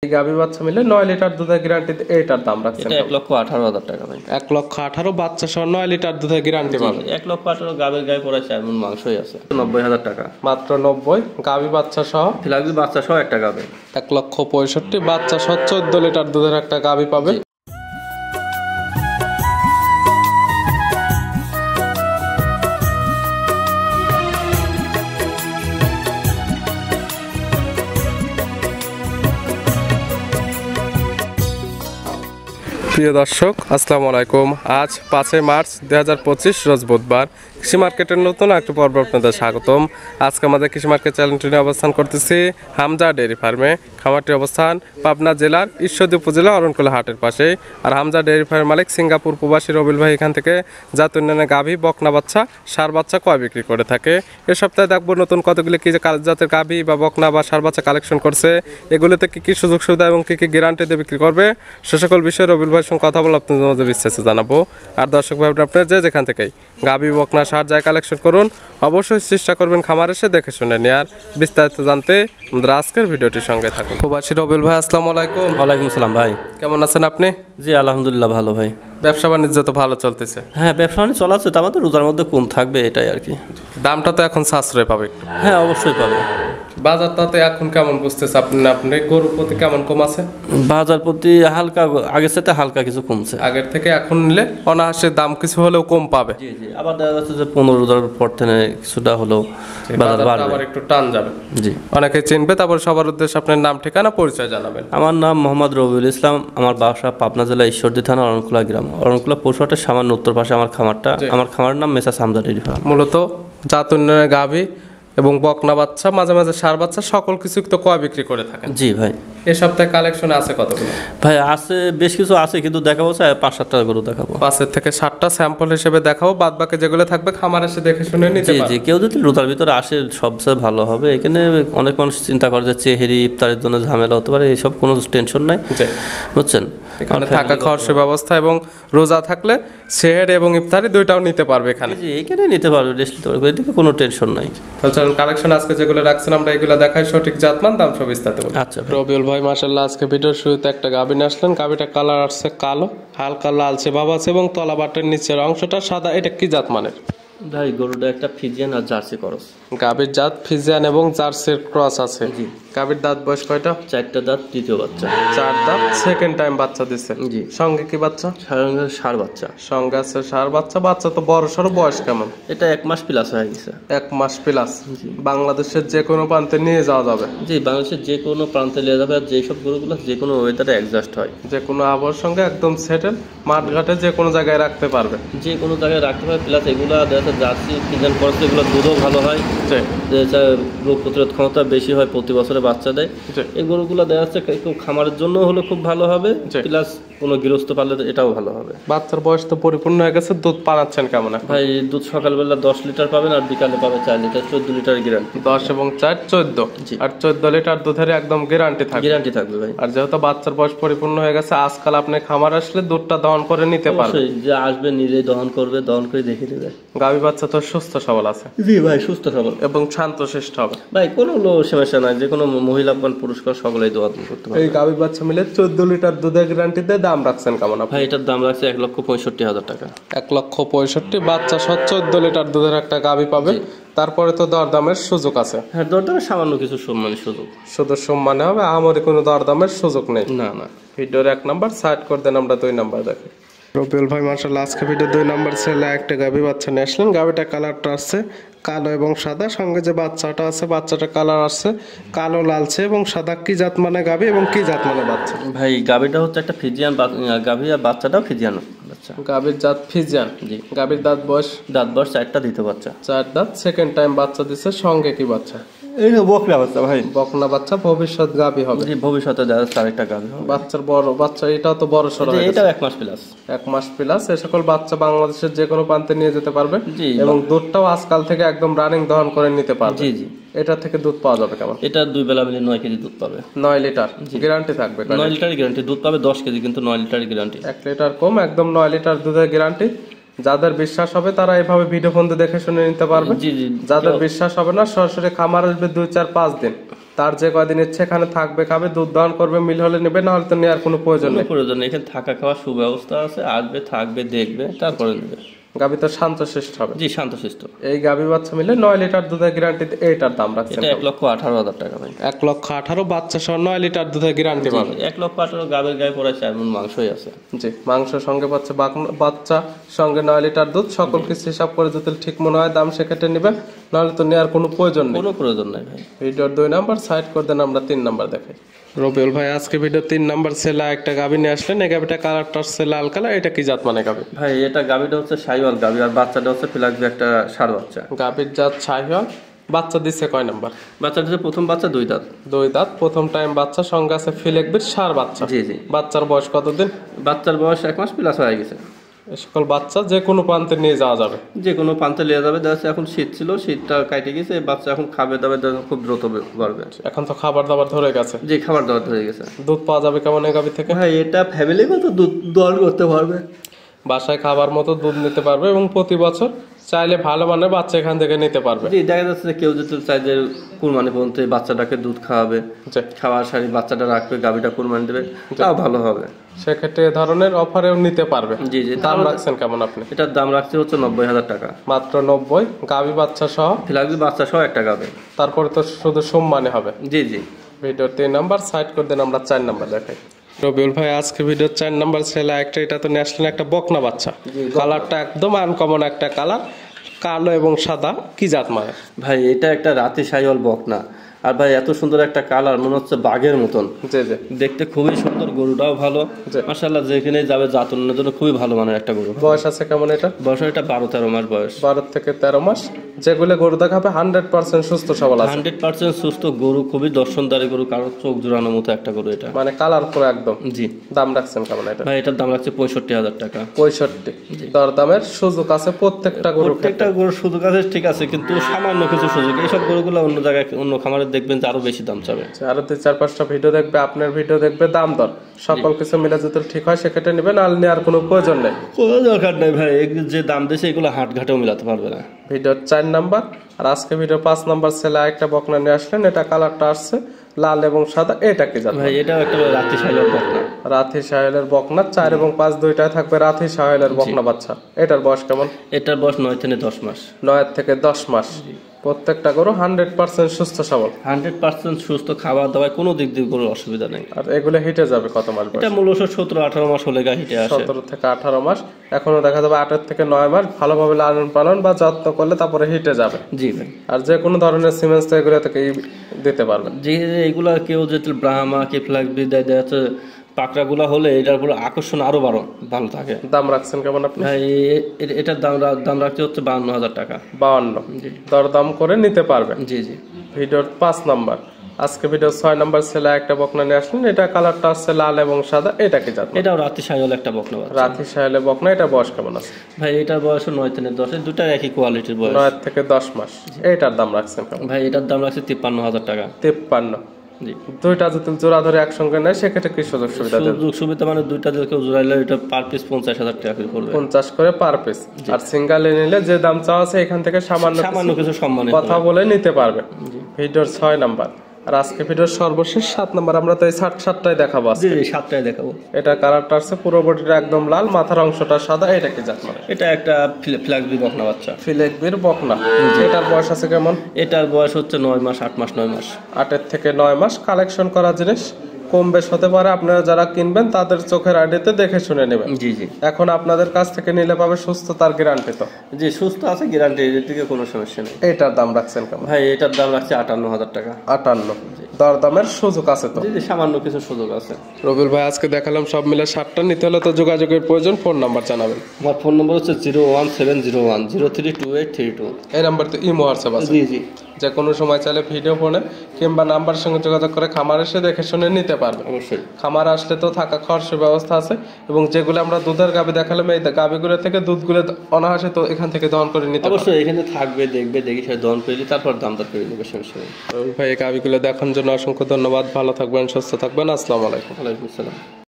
এই গাভী বাচ্চা মিলে 9 লিটার দুধের গ্যারান্টি, এটার দাম রাখছেন এটা 1,18,000 টাকা ভাই। 1,18,000 বাচ্চা সহ 9 লিটার দুধের গ্যারান্টি পাবেন। 1,18,000 গাভীর গায়ে পড়ে 4 মণ মাংসই আছে। 90,000 টাকা মাত্র 90 গাভী বাচ্চা সহ। ফিলাক্সি বাচ্চা সহ একটা গাভী 1,65,000 বাচ্চা সহ 14 লিটার দুধের একটা গাভী পাবে। প্রিয় দর্শক আসসালামু আলাইকুম। আজ 5 মার্চ 2025 রোজ বুধবার। কৃষি মার্কেটের নতুন একটা পর্ব আপনাদের স্বাগতম। আজকে আমাদের কৃষি মার্কেট চ্যানেলটি নিয়ে অবস্থান করতেছি হামজা ডেয়ারি ফার্মে। খামারটির অবস্থান পাবনা জেলার ঈশ্বরদী উপজেলা অরণকুলা হাটের পাশে। আর হামজা ডেয়ারি ফার্মের মালিক সিঙ্গাপুর প্রবাসী রবিল ভাই এখান থেকে জাত উন্নয়নের গাভী, বকনা বাচ্চা, ষাঁড় বাচ্চা ক্রয় বিক্রি করে থাকে। এ সপ্তাহে দেখবো নতুন কতগুলি কি জাতের গাভী বা বকনা বা ষাঁড় বাচ্চা কালেকশন করছে, এগুলোতে কি কি সুযোগ সুবিধা এবং কি কি গ্যারান্টি দিয়ে বিক্রি করবে, সে সকল বিষয়ে রবিল ভাইয়ের সঙ্গে কথা বলে আপনাদের মধ্যে বিস্তারিত জানাবো। আর দর্শক ভাই আপনার যেখান থেকেই গাভী, বকনা, ষাঁড় যায় কালেকশন করুন, অবশ্যই চেষ্টা করবেন খামার এসে দেখে শুনে নেওয়ার। বিস্তারিত জানতে আমাদের আজকের ভিডিওটির সঙ্গে থাকুন। প্রবাসী রবিল ভাই আসসালামু আলাইকুম। ওয়ালাইকুম আসসালাম ভাই। কেমন আছেন আপনি? জি আলহামদুলিল্লাহ ভালো ভাই। ব্যবসা বাণিজ্য তো ভালো চলতেছে? হ্যাঁ ব্যবসা বাণিজ্য চলাচ্ছে, তো আমাদের রোজার মধ্যে কম থাকবে এটাই আর কি। দামটা তো এখন সাশ্রয় পাবে একটু? হ্যাঁ অবশ্যই পাবে। বাজারটাতে এখন কেমন বুঝতেছে আপনি গরুর প্রতি কেমন কম আছে? বাজার প্রতি হালকা, আগের সাথে হালকা কিছু কমছে। আগের থেকে এখন নিলে অনায়াসে দাম কিছু হলেও কম পাবে। জি জি, আবার দেখা যাচ্ছে যে 15 পর থেকে কিছুটা হলেও বাজার বাড়বে, আবার একটু টান যাবে। জি, অনেকে চিনবে। তারপর সবার উদ্দেশ্যে আপনার নাম, ঠিকানা, পরিচয় জানাবেন। আমার নাম মোহাম্মদ রবিউল ইসলাম। আমার বাসা পাবনা জেলা ঈশ্বরদী থানা অরণকুলা গ্রাম। অরণকুলা পশুহাটের সামান্য উত্তর পাশে আমার খামারটা। আমার খামারের নাম মেসার্স হামজা ডেয়ারি ফার্ম। মূলত জাত উন্নয়নের গাভী এবং বকনা বাচ্চা, মাঝে মাঝে ষাঁড় বাচ্চা, সকল কিছু তো ক্রয় বিক্রি করে থাকেন। জি ভাই। এই সপ্তাহে কালেকশন আছে কতগুলো? ভাই আছে, বেশ কিছু আছে, কিন্তু দেখাবো 5-7টা গরু দেখাবো। 5 থেকে 7টা স্যাম্পল হিসেবে দেখাবো, বাদ বাকি যেগুলো থাকবে খামার এসে দেখে শুনে নিতে পারবে। জি, কেউ যদি রোজার ভিতরে আসে সবচেয়ে ভালো হবে। এখানে অনেক মানুষ চিন্তা করে যে চেহারি ইফতারের জন্য ঝামেলা হতে পারে, এইসব কোনো টেনশন নাই, বুঝছেন। এখানে থাকা খাওয়ার ব্যবস্থা এবং রোজা থাকলে সেহের এবং ইফতারি দুইটাও নিতে পারবে এখানে। জি, এখানে নিতে পারবে, রেস্ট নিতে পারবে, এদিকে কোনো টেনশন নাই। তাহলে কালেকশন আজকে যেগুলো রাখছেন আমরা এগুলো দেখাই, সঠিক জাতমান, দাম সব বিস্তারিত বলি। আচ্ছা রবিউল ভাই মাশাআল্লাহ আজকে ভিডিওর শুরুতে একটা গাভী নিয়ে আসলেন। গাভীটা কালার আসছে কালো, হালকা লালচে ভাব আছে এবং তলা বাটের নিচের অংশটা সাদা। এটা কি জাত মানের? ভাই গরুটা একটা ফিজিয়ান আর জার্সি ক্রস। গাভীর জাত ফিজিয়ান এবং জার্সির ক্রস আছে। জি। গাভীর দাঁত বয়স কয়টা? 4টা দাঁত, তৃতীয় বাচ্চা। 4 দাঁত, সেকেন্ড টাইম বাচ্চা দিচ্ছে। জি। সঙ্গে কি বাচ্চা? ষাঁড় বাচ্চা। সঙ্গে আছে ষাঁড় বাচ্চা। বাচ্চা তো বড় সড়ো, বয়স কেমন? এটা 1 মাস প্লাস হয়ে গেছে। 1 মাস প্লাস। বাংলাদেশের যে কোনো প্রান্তে নিয়ে যাওয়া যাবে? জি, বাংলাদেশের যে কোনো প্রান্তে নিয়ে যাবে। আর যেসব গরুগুলো যে কোনো ওয়েদারে অ্যাডজাস্ট হয়, যে কোনো আবহাওয়ার সঙ্গে একদম সেটেল, মাঠঘাটে যে কোনো জায়গায় রাখতে পারবে, যে কোনো জায়গায় রাখতে পারবে। প্লাস এগুলো দেখা জার্সি ফিজিয়ান ক্রস, এগুলো দুধও ভালো হয়, রোগ প্রতিরোধ ক্ষমতা বেশি হয়, প্রতি বছরে বাচ্চা দেয়। এই গরুগুলো দেখা যাচ্ছে একটু খামারের জন্য হলে খুব ভালো হবে, প্লাস কোনো গৃহস্থ পারলে এটাও ভালো হবে। বাচ্চার বয়স তো পরিপূর্ণ হয়ে গেছে। দুধ পানাচ্ছেন কেমন? ভাই দুধ সকালবেলা 10 লিটার পাবেন, আর বিকালে পাবে 4 লিটার, 14 লিটার গ্যারান্টি। 10 এবং 4 14। আর 14 লিটার দুধের একদম গ্যারান্টি থাকবে ভাই। আর যেহেতু বাচ্চার বয়স পরিপূর্ণ হয়ে গেছে, আজকাল আপনি খামার আসলে দুধটা দহন করে নিতে পারবেন। যে আসবে নিজেই দহন করবে, দহন করে দেখে দেবে। গাভী বাচ্চা তো সুস্থ সবল আছে? জি ভাই, সুস্থ সবল এবং শান্তশিষ্ট হবে ভাই, কোনো সমস্যা নাই। যে কোনো মহিলা পুরুষ সকলেই দোয়া করতে পারবে। এই গাভী বাচ্চা মিলে 14 লিটার দুধের গ্যারান্টিতে দাম রাখছেন কেমন? ভাই এটার দাম রাখছে 1,65,000 টাকা। 1,65,000 বাচ্চা সহ 14 লিটার দুধের একটা গাভী পাবে। তারপরে তো দরদামের সুযোগ আছে? হ্যাঁ, দরদামের সামান্য কিছু সম্মানের সুযোগ। শুধু সম্মানে হবে, আমাদের কোনো দরদামের সুযোগ নেই। না। ভিডিওর 1 নাম্বার সাইড করে দেন, আমরা 2 নাম্বার দেখি। রবিউল ভাই মাশাআল্লাহ আজকে ভিডিও 2 নাম্বার ছেলে একটা গাভী বাচ্চা নিয়ে আসলেন। গাভীটা কালারটা আসছে কালো এবং সাদা, সঙ্গে যে বাচ্চাটা আছে বাচ্চাটা কালার আসছে কালো, লালচে এবং সাদা। কি জাত মানে গাভী এবং কি জাত মানে বাচ্চা? ভাই গাভীটা হচ্ছে একটা ফিজিয়ান গাভী, আর বাচ্চাটাও ফিজিয়ান বাচ্চা। গাভীর জাত ফিজিয়ান। জি। গাভীর দাঁত বয়স 4টা দিতে বাচ্চা। 4 দাঁত, সেকেন্ড টাইম বাচ্চা দিচ্ছে। সঙ্গে কি বাচ্চা? এই বকনা বাচ্চা ভাই। বকনা বাচ্চা, ভবিষ্যৎ গাভী হবে। জি, ভবিষ্যতে আরেকটা গাভী হবে। বাচ্চার বড় বাচ্চা, এটাও তো বড় সরো। এটাও 1 মাস প্লাস। 1 মাস প্লাস। এই সকল বাচ্চা বাংলাদেশের যে কোনো প্রান্তে নিয়ে যেতে পারবে এবং দুধটাও আজকাল থেকে একদম রানিং দহন করে নিতে পারবে। জি। এটা থেকে দুধ পাওয়া যাবে কেমন? এটা 2 বেলা মিলে 9 কেজি দুধ পাবে। 9 লিটার গ্যারান্টি থাকবে? 9 লিটার গ্যারান্টি দুধ পাবে, 10 কেজি কিন্তু 9 লিটার গ্যারান্টি। 1 লিটার কম, একদম 9 লিটার দুধের গ্যারান্টি। যাদের বিশ্বাস হবে তারা এভাবে ভিডিও ফোন দেখে শুনে নিতে পারবে। জি। যাদের বিশ্বাস হবে না, সরাসরি খামার আসবে 2, 4, 5 দিন তার যে কয়দিন ইচ্ছে এখানে থাকবে, খাবে, দুধ দহন করবে, মিল হলে নেবে, না হলে তো নেওয়ার কোনো প্রয়োজন নেই। প্রয়োজন নেই, এখানে থাকা খাওয়ার সুব্যবস্থা আছে, আসবে থাকবে দেখবে তারপরে নেবে। গাভী তো শান্তশিষ্ট হবে। জি শান্তশিষ্ট। এই গাভী বাচ্চা মিলে 9 লিটার দুধের গ্যারান্টি, এইটার দাম রাখছেন এটা 1,18,000 টাকা ভাই। 1,18,000 বাচ্চা সহ 9 লিটার দুধের গ্যারান্টি পাবে। 1,18,000 গাভীর গায়ে পড়ে 4 মণ মাংসই আছে। জি, মাংস সঙ্গে পাচ্ছে, বাচ্চা সঙ্গে 9 লিটার দুধ, সকল কিছু হিসাব করে যদি ঠিক মনে হয় দাম সেক্ষেত্রে নেবেন, নাহলে তো নেওয়ার কোনো প্রয়োজন নেই। কোনো প্রয়োজন নাই ভাই। ভিডিওর 2 নাম্বার সাইড করে দেন, আমরা 3 নাম্বার দেখাই। রবিউল ভাই আজকে ভিডিও 3 নাম্বার সেলা একটা গাভী নিয়ে আসলেন। এই গাভীটা কালারটা হচ্ছে লাল কালার, এটা কি জাত মানে গাভী? ভাই এটা গাভীটা হচ্ছে শাহিওয়াল গাভী, আর বাচ্চাটা হচ্ছে ফিলাক্সবি একটা ষাঁড় বাচ্চা। গাভীর জাত শাহিওয়াল। বাচ্চা দিচ্ছে কয় নাম্বার? বাচ্চাটা হচ্ছে প্রথম বাচ্চা, 2 দাঁত। 2 দাঁত, প্রথম টাইম বাচ্চা, সঙ্গে আছে ফিলেকবির ষাঁড় বাচ্চা। জি জি। বাচ্চার বয়স কতদিন? বাচ্চার বয়স 1 মাস প্লাস হয়ে গেছে। এই সকল বাচ্চা যে কোনো প্রান্তে নিয়ে যাওয়া যাবে, যে কোনো প্রান্তে নিয়ে যাবে। দেখা যাচ্ছে এখন শীত ছিল, শীতটা কাটে গেছে, বাচ্চা এখন খাবে দাবে, খুব দ্রুত বাড়বে। এখন তো খাবার দাবার ধরে গেছে। যে খাবার দাবার হয়ে গেছে। দুধ পাওয়া যাবে কেমন এই গাভী থেকে? ভাই এটা ফ্যামিলিগত দুধ দহন করতে পারবে, বাসায় খাবার মতো দুধ নিতে পারবে, এবং প্রতি বছর চাইলে ভালো মানের বাচ্চা এখান থেকে নিতে পারবে। জি, দেখা যাচ্ছে যে কেউ যদি চায় যে কুরবানি পর্যন্ত এই বাচ্চাটাকে দুধ খাওয়াবে, খাওয়ার সারি বাচ্চাটা রাখবে, গাভীটা কুরবানি দেবে, তাও ভালো হবে। সেক্ষেত্রে এ ধরনের অফারেও নিতে পারবে। জি জি। দাম রাখছেন কেমন আপনি? এটার দাম রাখছে হচ্ছে 90,000 টাকা। মাত্র 90, গাভী বাচ্চা সহ, ফিলাক্সবি বাচ্চা সহ একটা গাভী। তারপরে তো শুধু সম্মানে হবে। জি জি। ভিডিওর 3 নাম্বার সাইড করে দেন, আমরা 4 নাম্বার দেখাই। রবিউল ভাই আজকে ভিডিওর 4 নাম্বার ছেলে একটা, এটা তো নিয়ে আসলেন একটা বকনা বাচ্চা। কালারটা একদম আনকমন একটা কালার, কালো এবং সাদা, কি জাত মানে? ভাই এটা একটা রাতি শাহিওয়াল বকনা, আর ভাই এত সুন্দর একটা কালার, মনে হচ্ছে বাঘের মতন। জি জি। দেখতে খুবই সুন্দর, গরুটাও ভালো মাশাআল্লাহ, যেখানে যাবে জাতনের জন্য খুবই ভালো মানের একটা গরু। বয়স আছে কেমন এটা? বয়স এটা 12-13 মাস বয়স। 12 থেকে 13 মাস। যেগুলো গরু দেখাবে 100% সুস্থ সবল আছে। 100% সুস্থ গরু, খুবই দর্শনদারি গরু, কারো চোখ জোড়ানোর মতো একটা গরু এটা। মানে কালার পুরো একদম। জি। দাম রাখছেন কেমন এটা? ভাই এটার দাম রাখছে 65,000 টাকা। 65। দরদামের সুযোগ আছে প্রত্যেকটা গরু, প্রত্যেকটা গরুর সুযোগ আছে, ঠিক আছে, কিন্তু সামান্য কিছু সুযোগ। এইসব গরুগুলো অন্য জায়গায় অন্য খামারে দেখবেন যে আরো বেশি দাম চাবে। আরো 4-5টা ভিডিও দেখবে, আপনার ভিডিও দেখবে, দাম দর সকল কিছু মিলে যদি ঠিক হয় সেক্ষেত্রে নেবেন, আর নেওয়ার কোনো প্রয়োজন নেই। কোনো দরকার নেই ভাই, যে দাম দিয়েছে এগুলো হাট ঘাটেও মিলাতে পারবে না। ভিডিওর 4 নাম্বার। আর আজকে ভিডিও 5 নাম্বার ছেলে একটা বকনা নিয়ে আসলেন। এটা কালারটা আসছে লাল এবং সাদা, এটা কি জাত ভাই? এটাও একটা রাতি শাহিওয়াল বকনা। রাথি সাহেলের বকনা, 4 এবং 5 দুইটাই থাকবে রাথি সাহেলের বকনা বাচ্চা। এটার বয়স কেমন? এটার বয়স 9 থেকে 10 মাস। 9 থেকে 10 মাস। প্রত্যেকটা গরু 100% সুস্থ সবল, 100% সুস্থ, খাবার দাবার কোনো দিক দিয়ে গরুর অসুবিধা নেই। আর এগুলো হিটে যাবে কত মাস? এটা মূলত 17-18 মাস হলে গা হিটে আসে। 17 থেকে 18 মাস। এখনো দেখা যাবে 8 থেকে 9 মাস ভালোভাবে লালন পালন বা যত্ন করলে তারপরে হিটে যাবে। জি ভাই। আর যে কোনো ধরনের সিমেন্স তো এগুলো থেকে দিতে পারবেন। যে এগুলা কেউ যদি ব্রাহ্মা কি ফ্ল্যাগবি দেয়, দেখা যাচ্ছে পাকড়াগুলা হলে এটার উপর আকর্ষণ আরো ভালো থাকে। দাম রাখছেন কেমন আপনি? ভাই এটার দাম রাখতে হচ্ছে 52,000 টাকা। 52। দরদাম করে নিতে পারবেন। জি জি। ভিডিওর 5 নাম্বার। আজকে ভিডিও 6 নাম্বার ছেলে একটা বকনা নিয়ে আসলেন। এটা কালারটা আসছে লাল এবং সাদা, এটা কি জাত? এটাও রাতি শাহিওয়াল একটা বকনা বাচ্চা। রাথি সাহেলের বকনা। এটা বয়স কেমন আছে? ভাই এটার বয়স 9 থেকে 10, দুটার একই কোয়ালিটির বয়স। 9 থেকে 10 মাস। এটার দাম রাখছেন কেমন? ভাই এটার দাম রাখছে 53,000 টাকা। 53। জি। দুইটা যদি জোড়া ধরে একসঙ্গে নেয় সেক্ষেত্রে কি সুযোগ সুবিধা দেবে? সুযোগ সুবিধা মানে দুইটা যদি কেউ জোড়াইলে এটা পার পিস 50,000 টাকা করে পড়বে। 50 করে পার পিস। আর সিঙ্গেলে নিলে যে দাম চাওয়া আছে এখান থেকে সামান্য কিছু সম্মান কথা বলে নিতে পারবে। ভিডিওর 6 নাম্বার। আর আজকে ভিডিওর সর্বশেষ 7 নাম্বার। আমরা তো এই 7টাই দেখাবো আজকে। জি 7টাই দেখাবো। এটা কালারটা আছে পুরো বডিটা একদম লাল, মাথার অংশটা সাদা। এটা কি জাত মানে? এটা একটা ফ্ল্যাগবি বকনা বাচ্চা। ফিলেকবির বকনা। এটার বয়স আছে কেমন? এটার বয়স হচ্ছে 9 মাস, 8 মাস, 9 মাস। 8 থেকে 9 মাস। কালেকশন করা জিনিস, কম বেশ হতে পারে। আপনারা যারা কিনবেন তাদের চোখের আইডিতে দেখে শুনে নেবেন। জি জি। এখন আপনাদের কাছ থেকে নিলে পাবে সুস্থতার গ্যারান্টি তো? জি সুস্থ আছে, গ্যারান্টি, এর দিকে কোনো সমস্যা নেই। এটার দাম রাখছেন কেমন? ভাই এটার দাম রাখছে 58,000 টাকা। 58। দরদামের সুযোগ আছে তো? জি জি, সামান্য কিছু সুযোগ আছে। রবিউল ভাই আজকে দেখালাম সব মিলে 7টা। নিতে হলে তো যোগাযোগের প্রয়োজন। ফোন নাম্বার জানাবেন। আমার ফোন নম্বর হচ্ছে 01701032832। এই নাম্বার তো ইমো হোয়াটসঅ্যাপ আছে? জি জি। যে কোনো সময় চাইলে ভিডিও ফোনে কিংবা নাম্বারের সঙ্গে যোগাযোগ করে খামার এসে দেখে শুনে নিতে পারবে। অবশ্যই। খামার আসলে তো থাকা খাওয়ার সুব্যবস্থা আছে, এবং যেগুলো আমরা দুধের গাভী দেখালাম এই গাভীগুলো থেকে দুধগুলো অনায়াসে তো এখান থেকে দহন করে নিতে পারবে। অবশ্যই এখানে থাকবে, দেখবে, দেখি সে দহন করে তারপর দাম দর করে নেবে, সমস্যা নেই। ভাই এই গাভীগুলো দেখার জন্য অসংখ্য ধন্যবাদ। ভালো থাকবেন, সুস্থ থাকবেন। আসসালামু আলাইকুম। ওয়ালাইকুম আসসালাম।